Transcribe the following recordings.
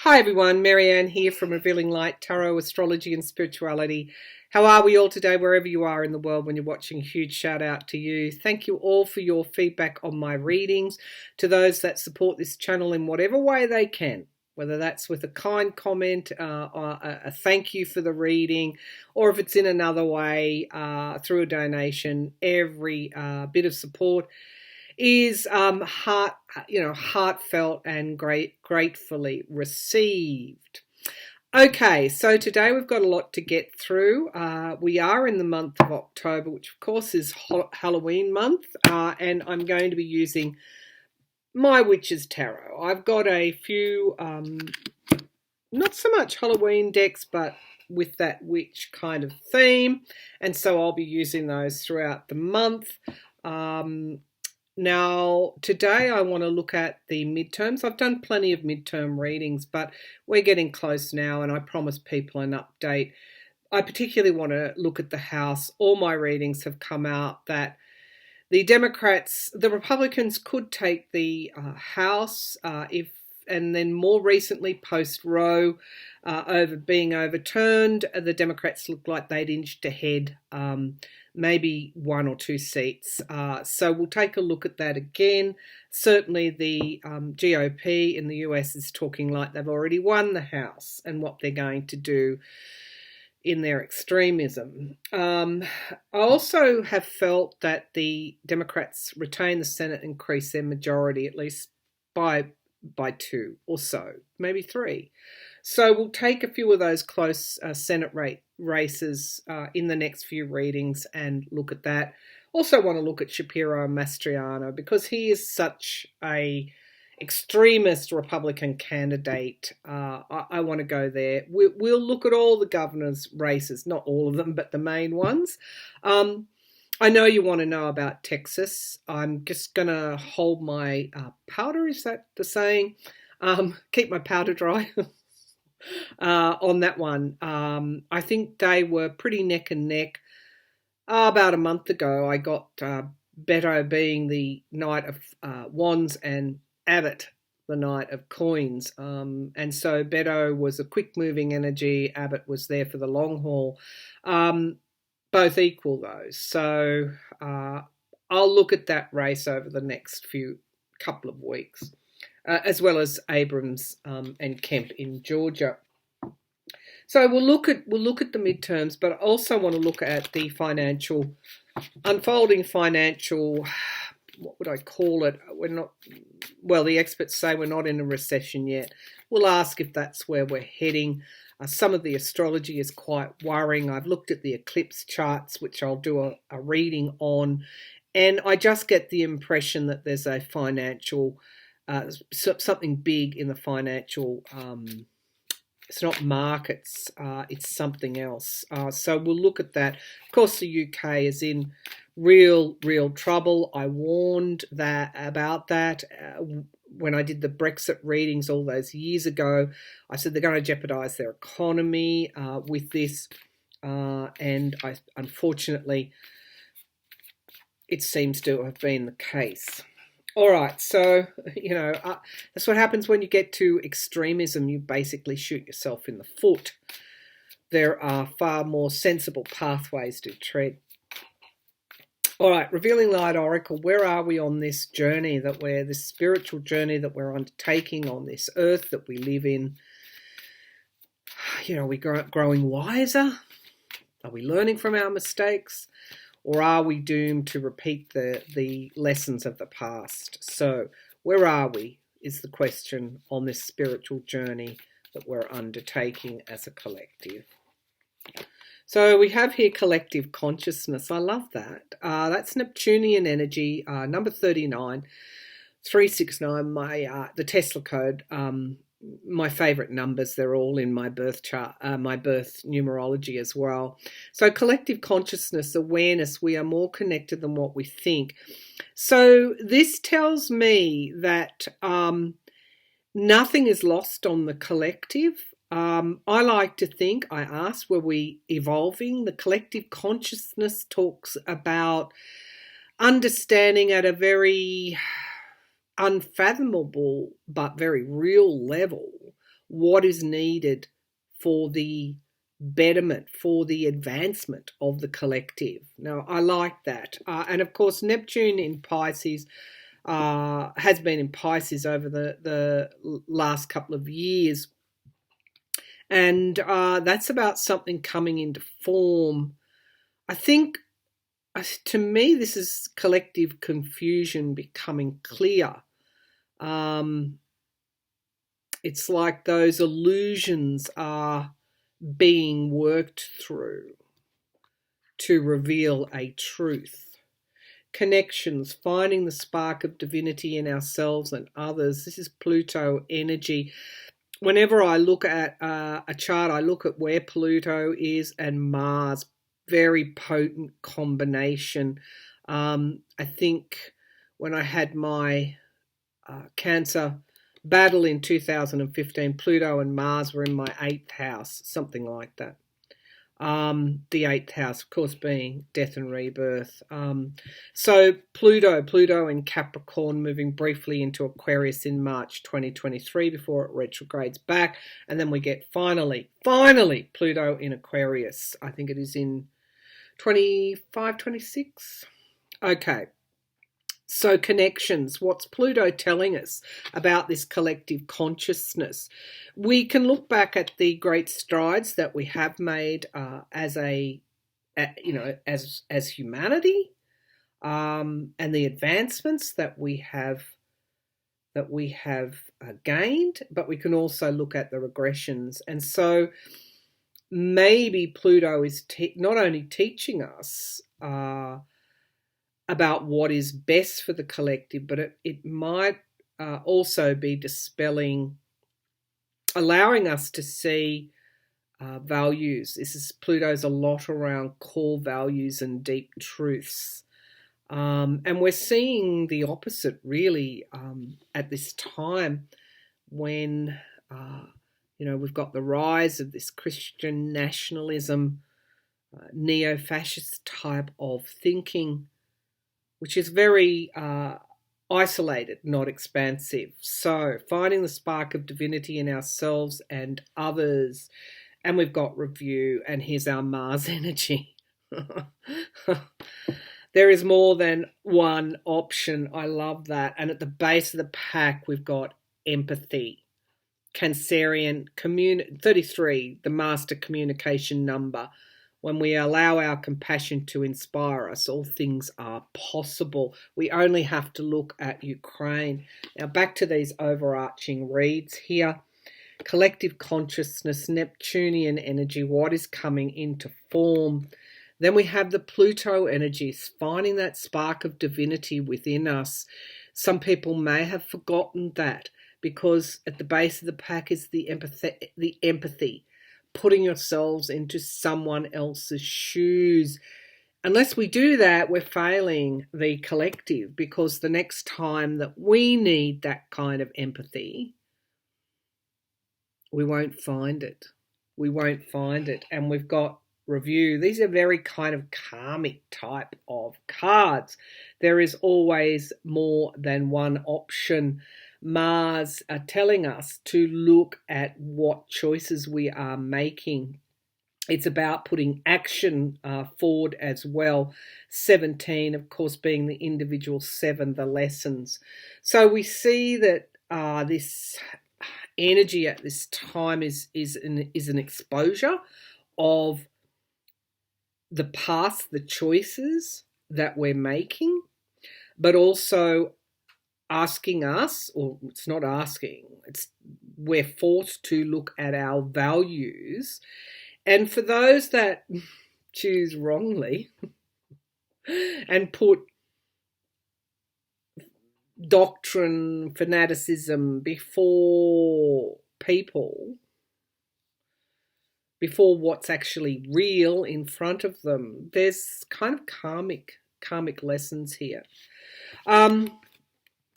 Hi everyone, Marianne here from Revealing Light, Tarot, Astrology and Spirituality. How are we all today, wherever you are in the world when you're watching? A huge shout out to you. Thank you all for your feedback on my readings, to those that support this channel in whatever way they can, whether that's with a kind comment, or a thank you for the reading, or if it's in another way, through a donation. Every bit of support is heartfelt and gratefully received. Okay, so today we've got a lot to get through. We are in the month of October, which of course is Halloween month, and I'm going to be using my Witch's Tarot. I've got a few, not so much Halloween decks, but with that witch kind of theme, and so I'll be using those throughout the month. Now, today I want to look at the midterms. I've done plenty of midterm readings, but we're getting close now, and I promise people an update. I particularly want to look at the House. All my readings have come out that the Republicans could take the House and then more recently, post-Roe being overturned, the Democrats looked like they'd inched ahead, maybe 1 or 2 seats. So we'll take a look at that again. Certainly the GOP in the US is talking like they've already won the House and what they're going to do in their extremism. I also have felt that the Democrats retain the Senate, increase their majority at least by 2 or so, maybe 3. So we'll take a few of those close Senate races in the next few readings and look at that. Also want to look at Shapiro Mastriano because he is such a extremist Republican candidate. I want to go there. We'll look at all the governor's races, not all of them, but the main ones. I know you want to know about Texas. I'm just going to hold my powder, is that the saying? Keep my powder dry on that one. I think they were pretty neck and neck. About a month ago, I got Beto being the Knight of Wands and Abbott the Knight of Coins. And so Beto was a quick-moving energy. Abbott was there for the long haul. Both equal though, so I'll look at that race over the next couple of weeks, as well as Abrams and Kemp in Georgia. So we'll look at the midterms, but I also want to look at the unfolding financial. What would I call it? The experts say we're not in a recession yet. We'll ask if that's where we're heading. Some of the astrology is quite worrying. I've looked at the eclipse charts, which I'll do a reading on, and I just get the impression that there's a financial, something big in the financial, it's not markets, it's something else. So we'll look at that. Of course, the UK is in real trouble. I warned about that when I did the Brexit readings all those years ago. I said they're going to jeopardise their economy with this, and unfortunately it seems to have been the case. All right, so, that's what happens when you get to extremism. You basically shoot yourself in the foot. There are far more sensible pathways to tread. All right, Revealing Light Oracle, where are we on this journey this spiritual journey that we're undertaking on this earth that we live in? Are we growing wiser? Are we learning from our mistakes? Or are we doomed to repeat the lessons of the past? So where are we is the question on this spiritual journey that we're undertaking as a collective. So we have here collective consciousness. I love that. That's Neptunian energy, number 39, 369, the Tesla code. My favorite numbers, they're all in my birth chart, my birth numerology as well. So collective consciousness, awareness, we are more connected than what we think. So this tells me that nothing is lost on the collective. I like to think, I ask, were we evolving? The collective consciousness talks about understanding at a very unfathomable but very real level what is needed for the betterment, for the advancement of the collective. Now, I like that. And of course, Neptune in Pisces has been in Pisces over the last couple of years. And that's about something coming into form. I think, to me, this is collective confusion becoming clear. It's like those illusions are being worked through to reveal a truth. Connections, finding the spark of divinity in ourselves and others. This is Pluto energy. Whenever I look at a chart, I look at where Pluto is and Mars. Very potent combination. I think when I had my Cancer battle in 2015, Pluto and Mars were in my 8th house, something like that. The 8th house, of course, being death and rebirth. So Pluto in Capricorn, moving briefly into Aquarius in March 2023 before it retrogrades back. And then we get finally Pluto in Aquarius. I think it is in 25, 26. Okay. So connections, what's Pluto telling us about this collective consciousness? We can look back at the great strides that we have made as humanity, and the advancements that we have gained, but we can also look at the regressions. And so maybe Pluto is not only teaching us about what is best for the collective, but it might also be dispelling, allowing us to see values. Pluto's a lot around core values and deep truths. And we're seeing the opposite really at this time when, we've got the rise of this Christian nationalism, neo-fascist type of thinking, which is very isolated, not expansive. So finding the spark of divinity in ourselves and others. And we've got review, and here's our Mars energy. There is more than one option. I love that. And at the base of the pack, we've got empathy. Cancerian, 33, the master communication number. When we allow our compassion to inspire us, all things are possible. We only have to look at Ukraine. Now back to these overarching reads here. Collective consciousness, Neptunian energy, what is coming into form? Then we have the Pluto energies, finding that spark of divinity within us. Some people may have forgotten that because at the base of the pack is the empathy. Putting yourselves into someone else's shoes. Unless we do that, we're failing the collective, because the next time that we need that kind of empathy, we won't find it. We won't find it. And we've got review. These are very kind of karmic type of cards. There is always more than one option. Mars are telling us to look at what choices we are making. It's about putting action forward as well. 17, of course, being the individual 7, the lessons. So we see that this energy at this time is an exposure of the past, the choices that we're making, but also asking us, or it's not asking, we're forced to look at our values. And for those that choose wrongly and put doctrine, fanaticism before people, before what's actually real in front of them, there's kind of karmic lessons here.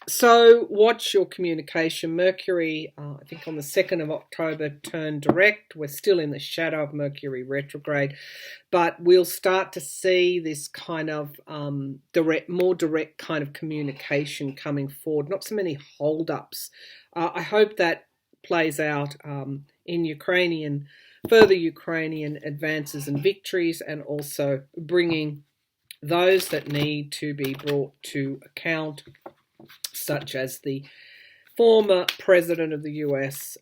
So watch your communication. Mercury, I think on the 2nd of October, turned direct. We're still in the shadow of Mercury retrograde, but we'll start to see this kind of more direct kind of communication coming forward. Not so many hold-ups. I hope that plays out in further Ukrainian advances and victories, and also bringing those that need to be brought to account, such as the former president of the US,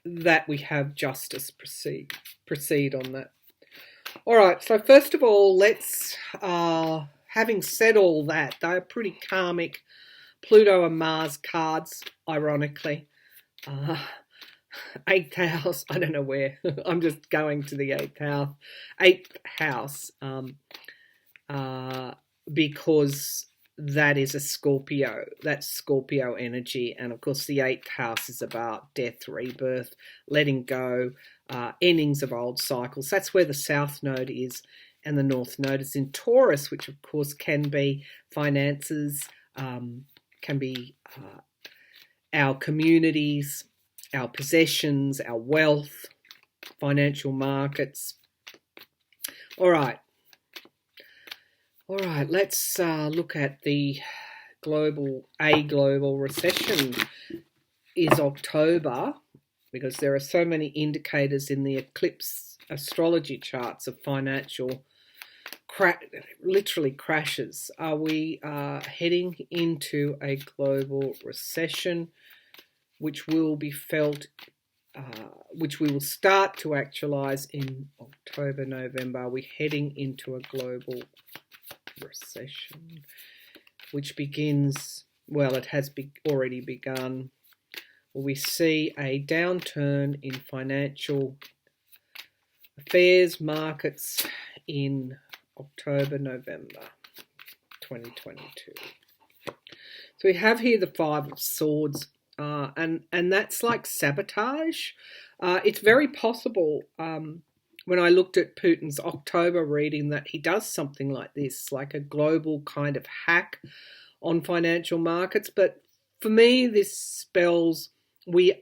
that we have justice proceed on that. All right, so first of all, let's, having said all that, they are pretty karmic Pluto and Mars cards, ironically. Eighth house, I don't know where. I'm just going to the eighth house. Eighth house, because that is a Scorpio. That's Scorpio energy. And of course, the eighth house is about death, rebirth, letting go, endings of old cycles. That's where the South Node is, and the North Node is in Taurus, which of course can be finances, can be our communities, our possessions, our wealth, financial markets. All right, let's look at the global recession is October, because there are so many indicators in the eclipse astrology charts of financial literally crashes. Are we heading into a global recession, which will be felt, which we will start to actualize in October, November? Are we heading into a global recession, which begins, well, it has already begun. We see a downturn in financial affairs markets in October, November 2022. So we have here the Five of Swords, and that's like sabotage. It's very possible, when I looked at Putin's October reading, that he does something like this, like a global kind of hack on financial markets. But for me, this spells we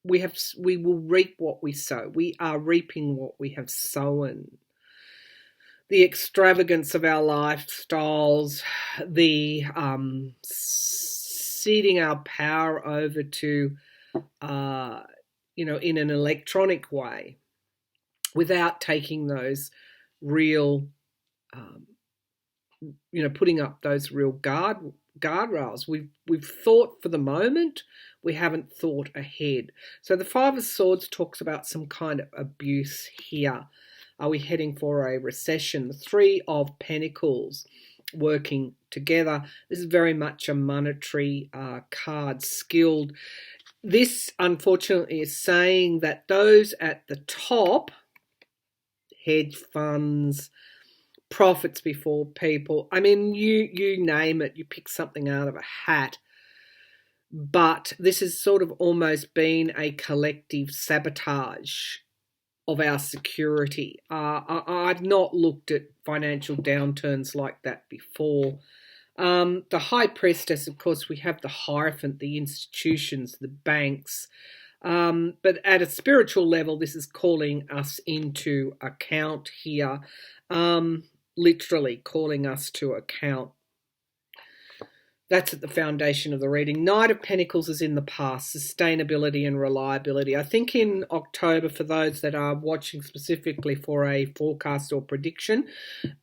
will reap what we sow. We are reaping what we have sown. The extravagance of our lifestyles, the ceding our power over to, in an electronic way, without taking those real, putting up those real guardrails. We've thought for the moment, we haven't thought ahead. So the Five of Swords talks about some kind of abuse here. Are we heading for a recession? The Three of Pentacles working together. This is very much a monetary card, skilled. This, unfortunately, is saying that those at the top, hedge funds, profits before people, I mean, you name it, you pick something out of a hat. But this has sort of almost been a collective sabotage of our security. I've not looked at financial downturns like that before. The High Priestess, of course, we have the Hierophant, the institutions, the banks. But at a spiritual level, this is calling us into account here, literally calling us to account. That's at the foundation of the reading. Knight of Pentacles is in the past, sustainability and reliability. I think in October, for those that are watching specifically for a forecast or prediction,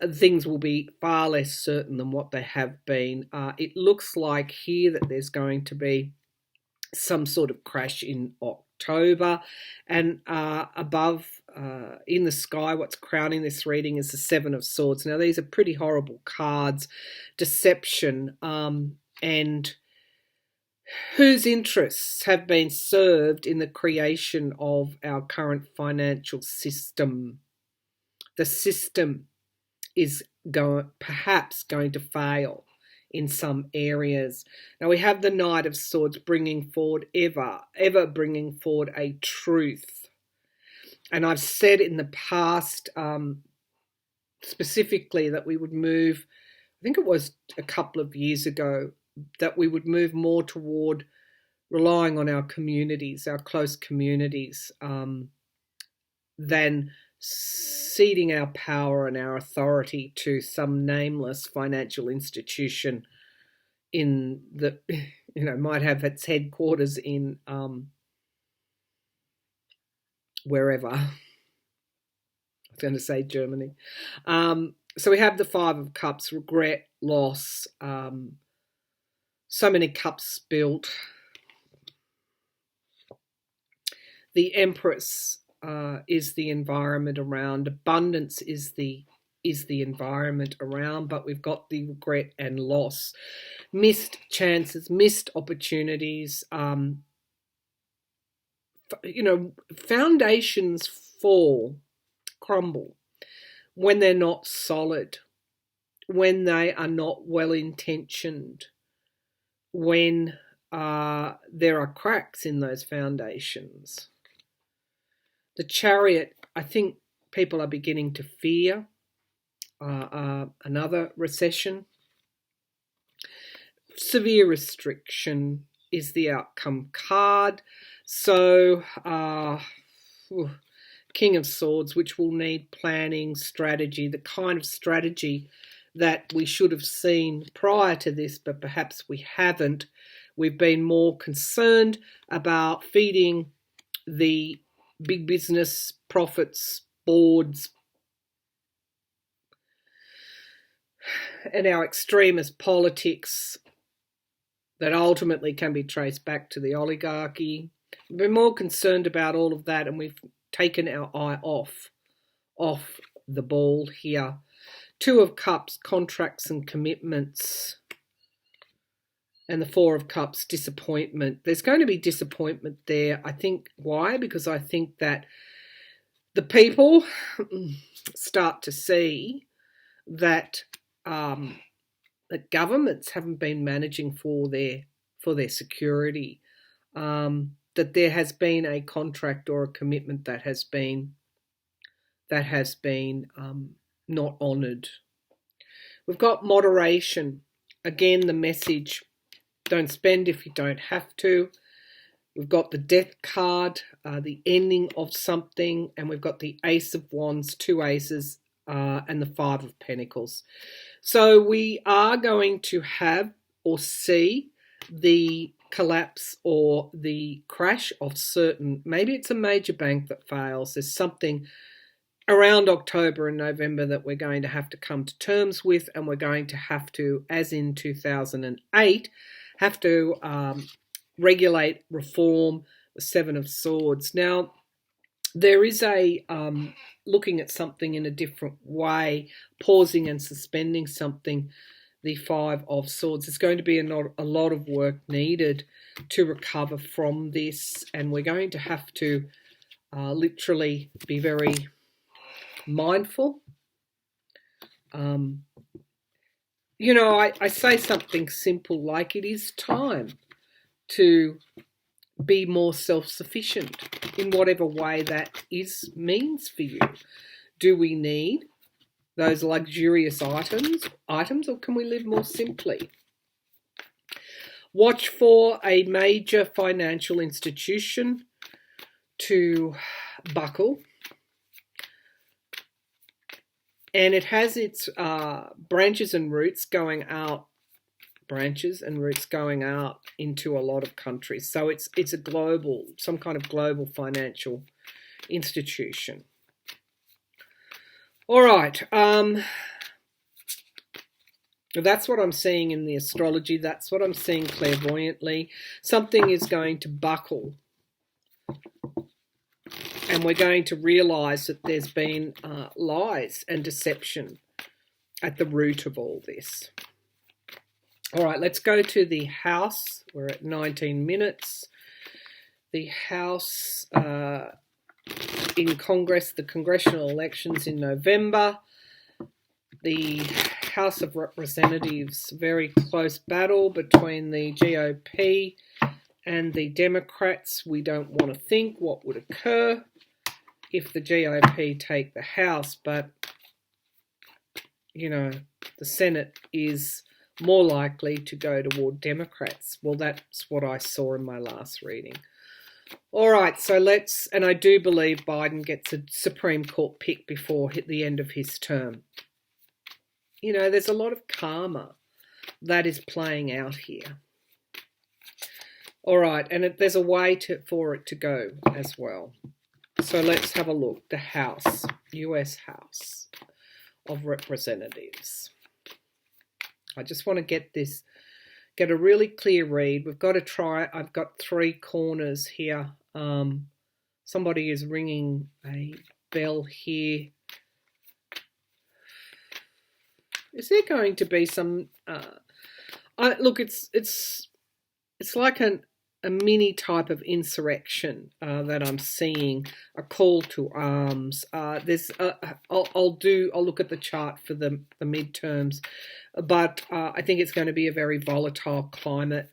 things will be far less certain than what they have been. It looks like here that there's going to be some sort of crash in October, and above in the sky, what's crowning this reading is the Seven of Swords. Now, these are pretty horrible cards, deception, and whose interests have been served in the creation of our current financial system. The system is perhaps going to fail in some areas. Now we have the Knight of Swords bringing forward, ever bringing forward a truth. And I've said in the past, specifically, that we would move, I think it was a couple of years ago, that we would move more toward relying on our communities, our close communities, than ceding our power and our authority to some nameless financial institution in the, might have its headquarters in wherever. I was going to say Germany. So we have the Five of Cups, regret, loss, so many cups spilt. The Empress is the environment around. Abundance is the environment around, but we've got the regret and loss. Missed chances, missed opportunities. Foundations crumble when they're not solid, when they are not well-intentioned, when there are cracks in those foundations. The Chariot, I think people are beginning to fear another recession. Severe restriction is the outcome card. So, King of Swords, which will need planning, strategy, the kind of strategy that we should have seen prior to this, but perhaps we haven't. We've been more concerned about feeding the big business profits, boards, and our extremist politics that ultimately can be traced back to the oligarchy. We've been more concerned about all of that, and we've taken our eye off the ball here. Two of Cups, contracts and commitments. And the Four of Cups, disappointment. There's going to be disappointment there. I think, why? Because I think that the people start to see that that governments haven't been managing for their security, that there has been a contract or a commitment that has been not honoured. We've got moderation. Again, the message, don't spend if you don't have to. We've got the Death card, the ending of something, and we've got the Ace of Wands, two aces, and the Five of Pentacles. So we are going to have or see the collapse or the crash of certain, maybe it's a major bank that fails. There's something around October and November that we're going to have to come to terms with, and we're going to have to, as in 2008, have to regulate, reform the Seven of Swords. Now, there is a looking at something in a different way, pausing and suspending something, the Five of Swords. There's going to be a lot of work needed to recover from this, and we're going to have to literally be very mindful. I say something simple like it is time to be more self-sufficient in whatever way that means for you. Do we need those luxurious items, or can we live more simply? Watch for a major financial institution to buckle, and it has its branches and roots going out into a lot of countries. So it's a global, some kind of global financial institution. All right. That's what I'm seeing in the astrology. That's what I'm seeing clairvoyantly. Something is going to buckle, and we're going to realise that there's been lies and deception at the root of all this. All right, let's go to the House. We're at 19 minutes. The House in Congress, the congressional elections in November. The House of Representatives, very close battle between the GOP and the Democrats. We don't want to think what would occur if the GOP take the House, but, the Senate is more likely to go toward Democrats. Well, that's what I saw in my last reading. All right, so and I do believe Biden gets a Supreme Court pick before the end of his term. There's a lot of karma that is playing out here. All right, and there's a way for it to go as well. So let's have a look. The House, US House of Representatives. I just want to get a really clear read. We've got to try. I've got 3 corners here. Somebody is ringing a bell here. Is there going to be some? Look, it's like a mini type of insurrection that I'm seeing. A call to arms. I'll look at the chart for the midterms, but I think it's going to be a very volatile climate.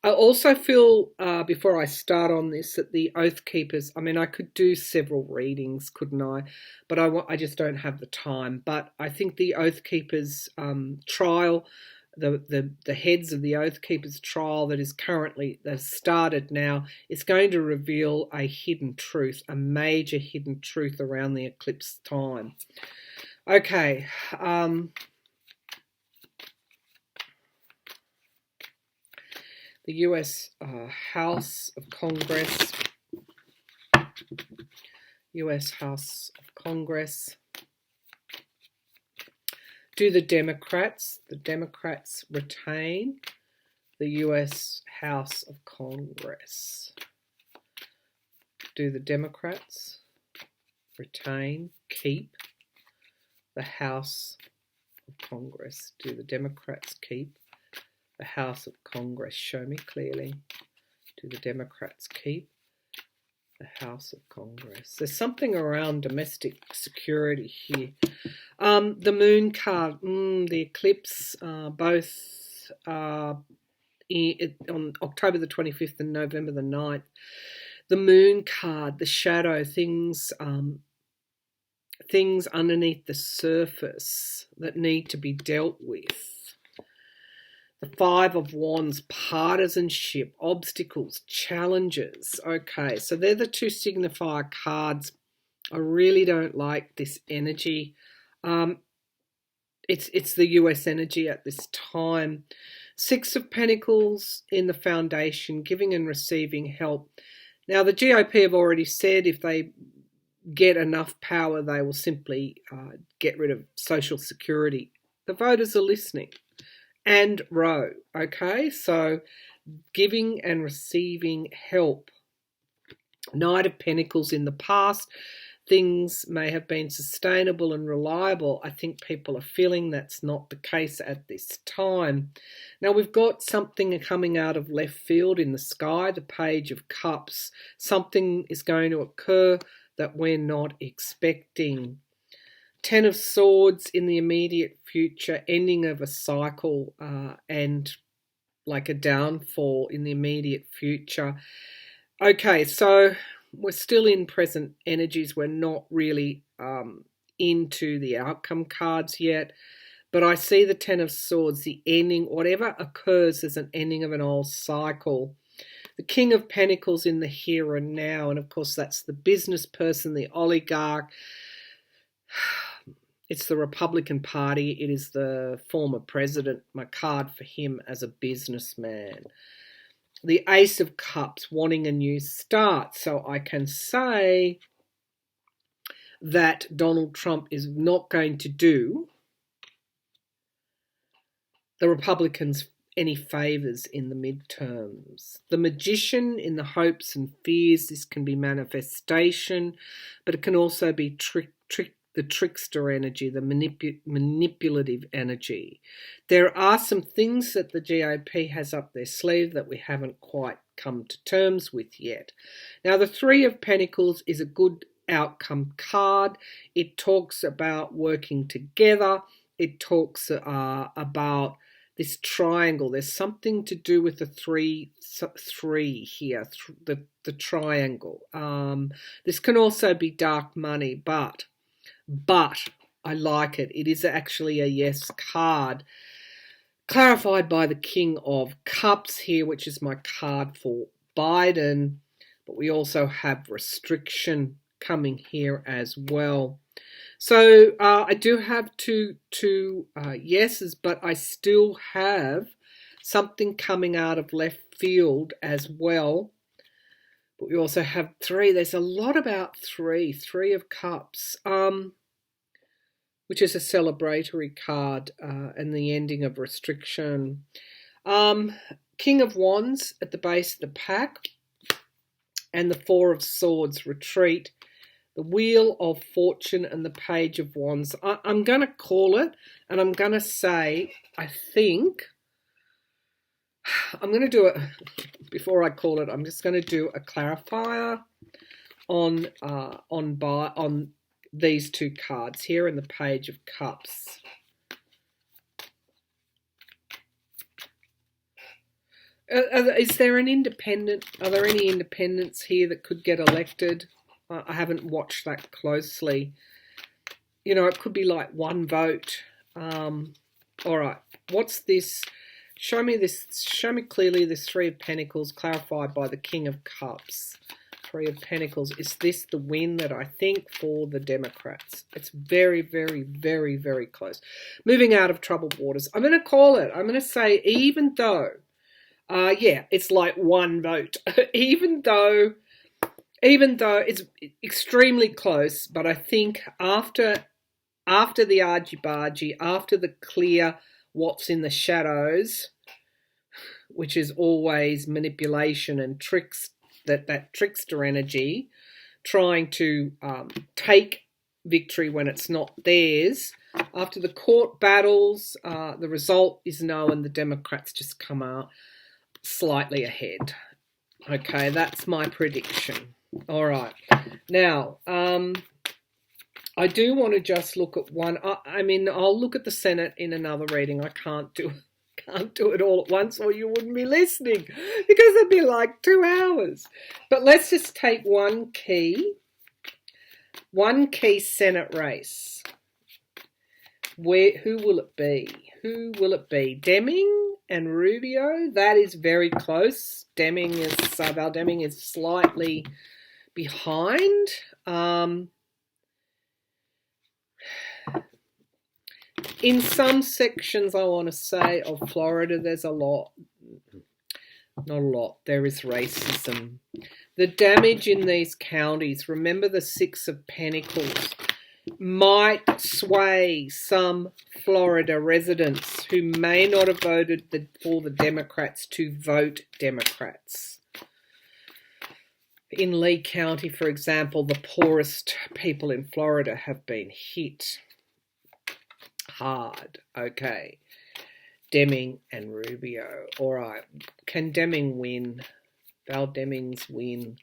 I also feel, before I start on this, that the Oath Keepers, I mean, I could do several readings, couldn't I? But I just don't have the time. But I think the Oath Keepers trial, the heads of the Oath Keepers trial that's started now, is going to reveal a hidden truth, a major hidden truth around the eclipse time. Okay. The US House of Congress, US House of Congress. Do the Democrats retain the US House of Congress? Do the Democrats retain, keep the House of Congress? Do the Democrats keep the House of Congress? Show me clearly. Do the Democrats keep the House of Congress? There's something around domestic security here. The moon card, the eclipse, both on October the 25th and November the 9th. The moon card, the shadow, things underneath the surface that need to be dealt with. The 5 of Wands, partisanship, obstacles, challenges. Okay, so they're the 2 signifier cards. I really don't like this energy. It's the US energy at this time. 6 of Pentacles in the foundation, giving and receiving help. Now, the GOP have already said if they get enough power, they will simply get rid of Social Security. The voters are listening. And Roe, okay? So giving and receiving help. Knight of Pentacles in the past. Things may have been sustainable and reliable. I think people are feeling that's not the case at this time. Now we've got something coming out of left field in the sky, the Page of Cups. Something is going to occur that we're not expecting. 10 of Swords in the immediate future, ending of a cycle and like a downfall in the immediate future. Okay, so we're still in present energies. We're not really into the outcome cards yet, but I see the 10 of Swords, the ending, whatever occurs as an ending of an old cycle. The King of Pentacles in the here and now, and of course that's the business person, the oligarch. It's the Republican Party. It is the former president. My card for him as a businessman. The Ace of Cups, wanting a new start. So I can say that Donald Trump is not going to do the Republicans any favours in the midterms. The Magician in the hopes and fears. This can be manifestation, but it can also be the trickster energy, the manipulative energy. There are some things that the GOP has up their sleeve that we haven't quite come to terms with yet. Now, the 3 of Pentacles is a good outcome card. It talks about working together. It talks about this triangle. There's something to do with the three here, the triangle. This can also be dark money, but I like it. It is actually a yes card, clarified by the King of Cups here, which is my card for Biden. But we also have restriction coming here as well. So I do have two yeses, but I still have something coming out of left field as well. But we also have 3. There's a lot about 3. 3 of Cups, which is a celebratory card and the ending of restriction. King of Wands at the base of the pack, and the 4 of Swords, retreat. The Wheel of Fortune and the Page of Wands. I'm going to call it, and I'm going to say, I think, I'm going to do it, before I call it, I'm just going to do a clarifier on these 2 cards here in the Page of Cups. Is there an independent? Are there any independents here that could get elected? I haven't watched that closely. You know, it could be like 1 vote. All right, what's this? Show me this. Show me clearly this 3 of Pentacles clarified by the King of Cups. 3 of Pentacles. Is this the win that I think for the Democrats? It's very, very, very, very close. Moving out of troubled waters. I'm going to call it. I'm going to say, even though, yeah, it's like 1 vote. even though it's extremely close, but I think after the argy-bargy, after the clear what's in the shadows, which is always manipulation and tricks, that trickster energy, trying to take victory when it's not theirs. After the court battles, the result is known. The Democrats just come out slightly ahead. Okay, that's my prediction. All right. Now, I do want to just look at one. I mean, I'll look at the Senate in another reading. I can't do it all at once, or you wouldn't be listening, because it'd be like 2 hours. But let's just take one key Senate race. Who will it be? Who will it be? Deming and Rubio. That is very close. Val Deming is slightly behind. In some sections, I want to say, of Florida, there's a lot. Not a lot. There is racism. The damage in these counties, remember the 6 of Pentacles, might sway some Florida residents who may not have voted for the Democrats to vote Democrats. In Lee County, for example, the poorest people in Florida have been hit hard. Okay. Deming and Rubio. All right. Can Deming win? Val Demings win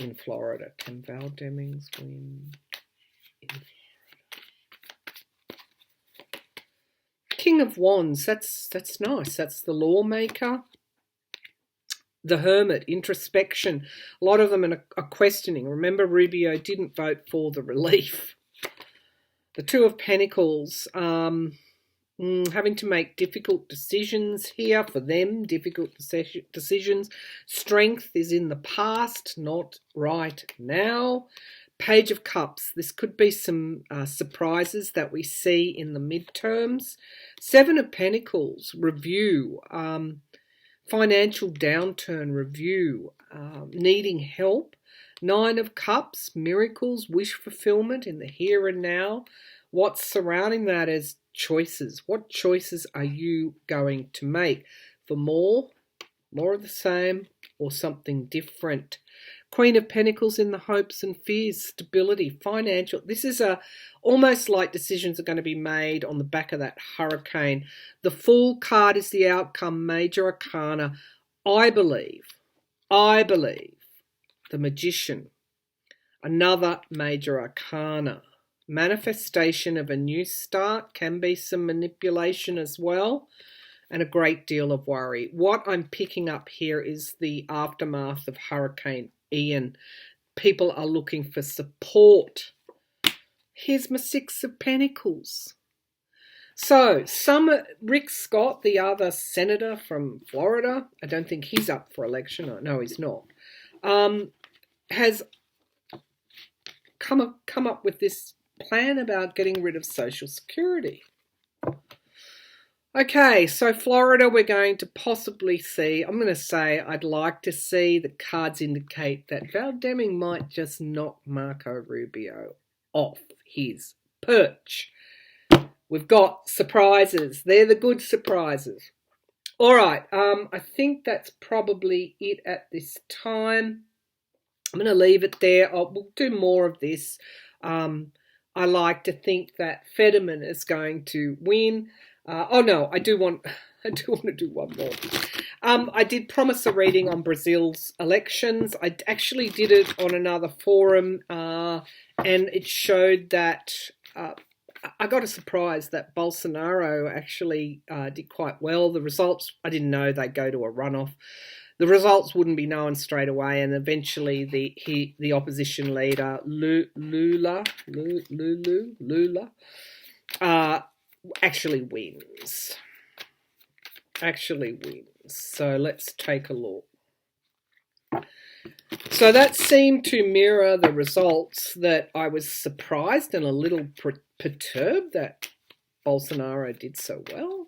in Florida. Can Val Demings win in Florida? King of Wands. That's nice. That's the lawmaker. The Hermit, introspection. A lot of them are questioning. Remember, Rubio didn't vote for the relief. The 2 of Pentacles, having to make difficult decisions here for them, difficult decisions. Strength is in the past, not right now. Page of Cups, this could be some surprises that we see in the midterms. 7 of Pentacles, review, financial downturn, review, needing help. 9 of Cups, miracles, wish fulfillment in the here and now. What's surrounding that is choices. What choices are you going to make for more of the same, or something different? Queen of Pentacles in the hopes and fears, stability, financial. This is almost like decisions are going to be made on the back of that hurricane. The Fool card is the outcome, major arcana. I believe. The Magician, another major arcana. Manifestation of a new start, can be some manipulation as well, and a great deal of worry. What I'm picking up here is the aftermath of Hurricane Ian. People are looking for support. Here's my 6 of Pentacles. So, Rick Scott, the other senator from Florida, I don't think he's up for election. No, he's not. Has come up with this plan about getting rid of Social Security. Okay, so Florida, we're going to possibly see, I'm going to say I'd like to see, the cards indicate that Val Deming might just knock Marco Rubio off his perch. We've got surprises. They're the good surprises. All right, I think that's probably it at this time. I'm going to leave it there. We'll do more of this. I like to think that Fetterman is going to win. I do want to do one more. I did promise a reading on Brazil's elections. I actually did it on another forum, and it showed that I got a surprise that Bolsonaro actually did quite well. The results, I didn't know they'd go to a runoff. The results wouldn't be known straight away, and eventually the opposition leader Lula actually wins. So let's take a look. So that seemed to mirror the results that I was surprised and a little perturbed that Bolsonaro did so well.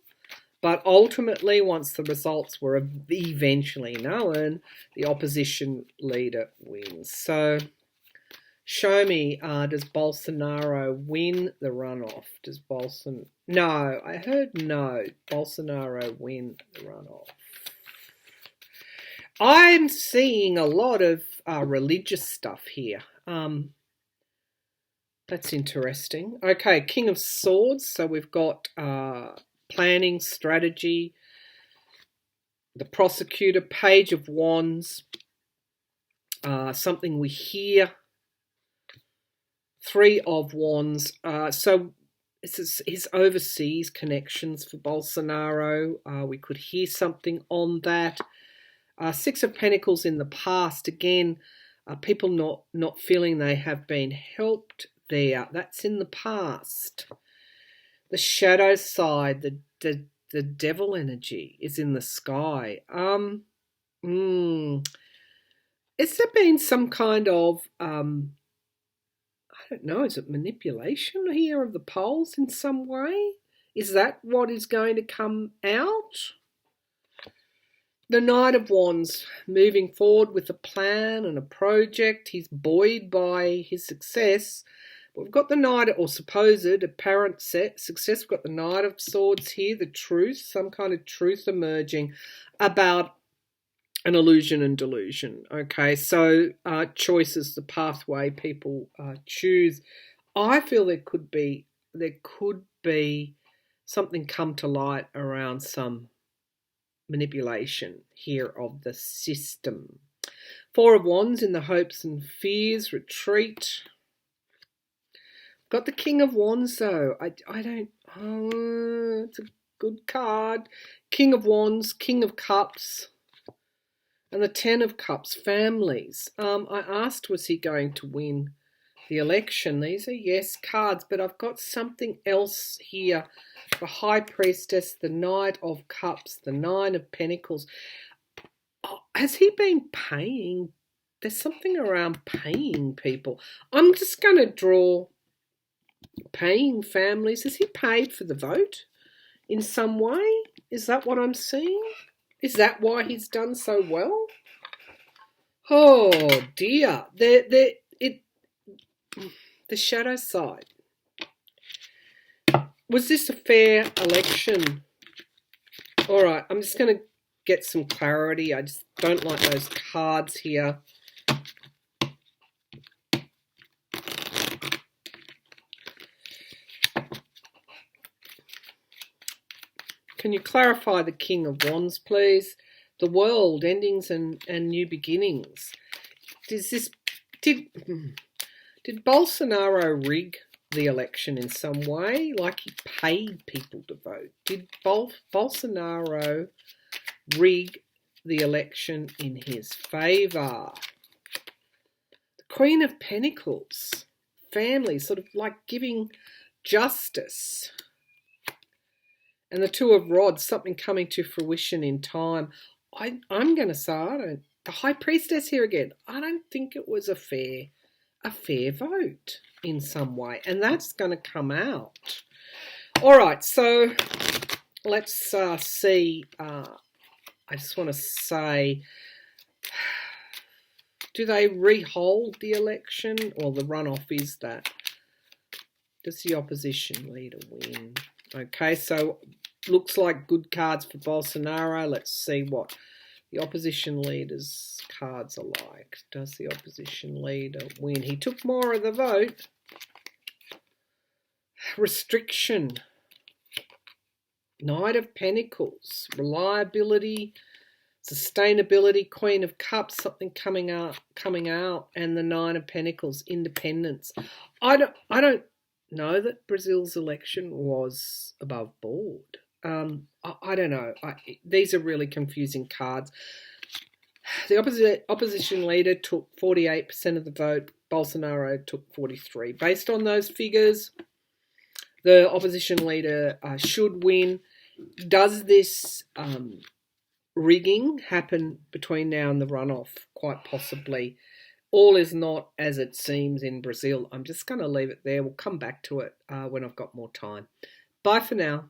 But ultimately, once the results were eventually known, the opposition leader wins. So show me, does Bolsonaro win the runoff? No, I heard no. Bolsonaro win the runoff. I'm seeing a lot of religious stuff here. That's interesting. Okay, King of Swords. So we've got planning, strategy, the prosecutor, Page of Wands, something we hear, Three of Wands. So this is his overseas connections for Bolsonaro. We could hear something on that. Six of Pentacles in the past. Again, people not feeling they have been helped there. That's in the past. The shadow side, the devil energy is in the sky. Has there been some kind of, I don't know, is it manipulation here of the poles in some way? Is that what is going to come out? The Knight of Wands, moving forward with a plan and a project. He's buoyed by his success. We've got the Knight, or supposed apparent success. We've got the Knight of Swords here, the truth, some kind of truth emerging about an illusion and delusion. Okay, so choices, the pathway people choose. I feel there could be something come to light around some manipulation here of the system. Four of Wands in the hopes and fears retreat. Got the King of Wands though. It's a good card. King of Wands, King of Cups, and the Ten of Cups, families. I asked, was he going to win the election? These are yes cards, but I've got something else here. The High Priestess, the Knight of Cups, the Nine of Pentacles. Oh, has he been paying? There's something around paying people. I'm just going to draw paying families. Has he paid for the vote in some way? Is that what I'm seeing? Is that why he's done so well? Oh dear. The shadow side. Was this a fair election? All right, I'm just going to get some clarity. I just don't like those cards here. Can you clarify the King of Wands, please? The world, endings and new beginnings. Did Bolsonaro rig the election in some way? Like he paid people to vote? Did Bolsonaro rig the election in his favour? The Queen of Pentacles. Family, sort of like giving justice. And the Two of Rods, something coming to fruition in time. I'm going to say, the High Priestess here again. I don't think it was a fair a fair vote in some way, and that's going to come out. All right, so let's see. I just want to say, do they rehold the election, or the runoff is that? Does the opposition leader win? Okay, so looks like good cards for Bolsonaro. Let's see what the opposition leader's cards are like. Does the opposition leader win? He took more of the vote. Restriction. Knight of Pentacles. Reliability. Sustainability. Queen of Cups. Something coming out. And the Nine of Pentacles. Independence. I don't know that Brazil's election was above board. I don't know. These are really confusing cards. The opposition leader took 48% of the vote. Bolsonaro took 43%. Based on those figures, the opposition leader should win. Does this rigging happen between now and the runoff? Quite possibly. All is not as it seems in Brazil. I'm just going to leave it there. We'll come back to it when I've got more time. Bye for now.